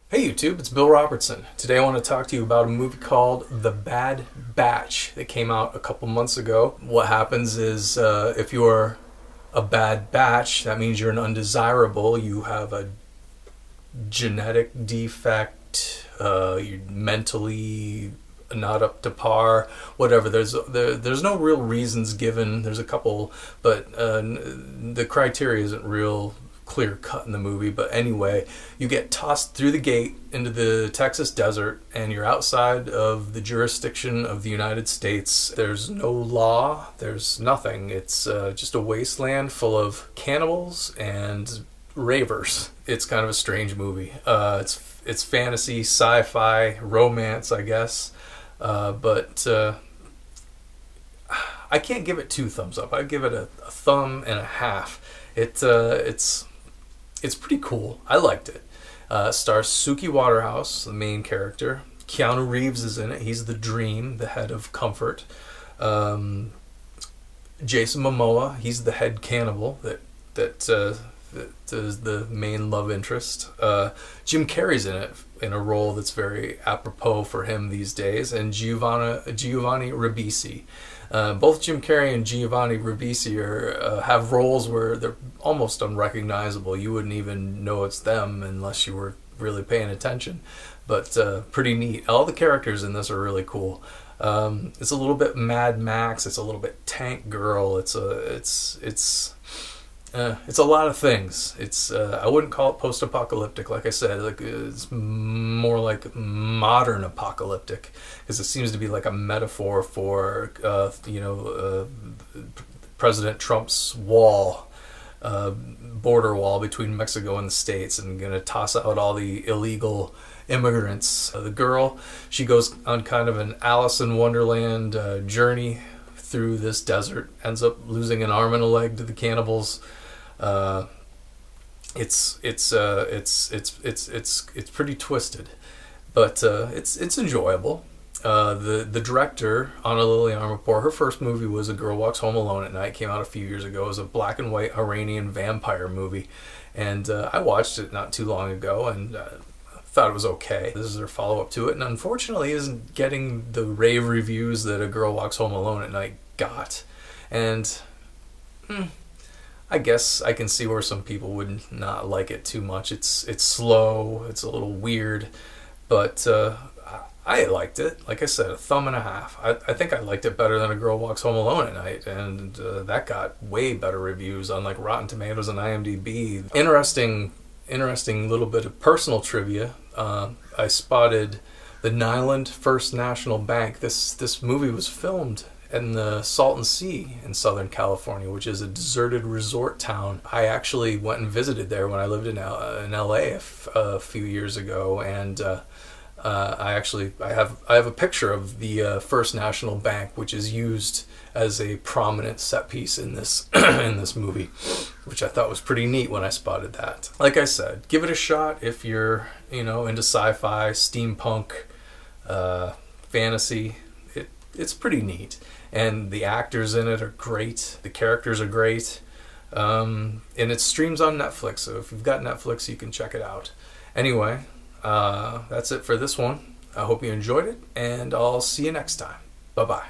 Hey YouTube, it's Bill Robertson. Today I want to talk to you about a movie called The Bad Batch that came out a couple months ago. What happens is if you're a bad batch, that means you're an undesirable, you have a genetic defect, you're mentally not up to par, whatever. There's no real reasons given. There's a couple, but the criteria isn't real clear cut in the movie. But anyway, you get tossed through the gate into the Texas desert and you're outside of the jurisdiction of the United States. There's no law, there's nothing. It's just a wasteland full of cannibals and ravers. It's kind of a strange movie. It's fantasy, sci-fi, romance, I guess. But I can't give it 2 thumbs up. I'd give it a thumb and a half. It's pretty cool. I liked it. Stars Suki Waterhouse, the main character. Keanu Reeves is in it. He's the Dream, the head of Comfort. Jason Momoa, he's the head cannibal that is the main love interest. Jim Carrey's in it in a role that's very apropos for him these days, and Giovanni Ribisi. Both Jim Carrey and Giovanni Ribisi have roles where they're almost unrecognizable. You wouldn't even know it's them unless you were really paying attention. But pretty neat. All the characters in this are really cool. It's a little bit Mad Max. It's a little bit Tank Girl. It's a lot of things. I wouldn't call it post-apocalyptic, like I said. It's more like modern apocalyptic, because it seems to be like a metaphor for President Trump's border wall between Mexico and the States, and going to toss out all the illegal immigrants. The girl, she goes on kind of an Alice in Wonderland journey through this desert, ends up losing an arm and a leg to the cannibals. It's pretty twisted, but it's enjoyable. The director, Ana Lily Amirpour, her first movie was A Girl Walks Home Alone at Night. Came out a few years ago. It was a black and white Iranian vampire movie, and I watched it not too long ago and thought it was okay. This is their follow-up to it, and unfortunately isn't getting the rave reviews that A Girl Walks Home Alone at Night got. And I guess I can see where some people would not like it too much. It's slow, it's a little weird, but I liked it. Like I said, a thumb and a half. I think I liked it better than A Girl Walks Home Alone at Night, and that got way better reviews on like Rotten Tomatoes and IMDb. Interesting little bit of personal trivia. I spotted the Nyland First National Bank. This movie was filmed in the Salton Sea in Southern California, which is a deserted resort town. I actually went and visited there when I lived in LA a few years ago, and I have a picture of the First National Bank, which is used as a prominent set piece in this in this movie, which I thought was pretty neat when I spotted that. Like I said, give it a shot if you're into sci-fi, steampunk, fantasy. It's pretty neat. And the actors in it are great. The characters are great. And it streams on Netflix, so if you've got Netflix, you can check it out. Anyway, that's it for this one. I hope you enjoyed it, and I'll see you next time. Bye-bye.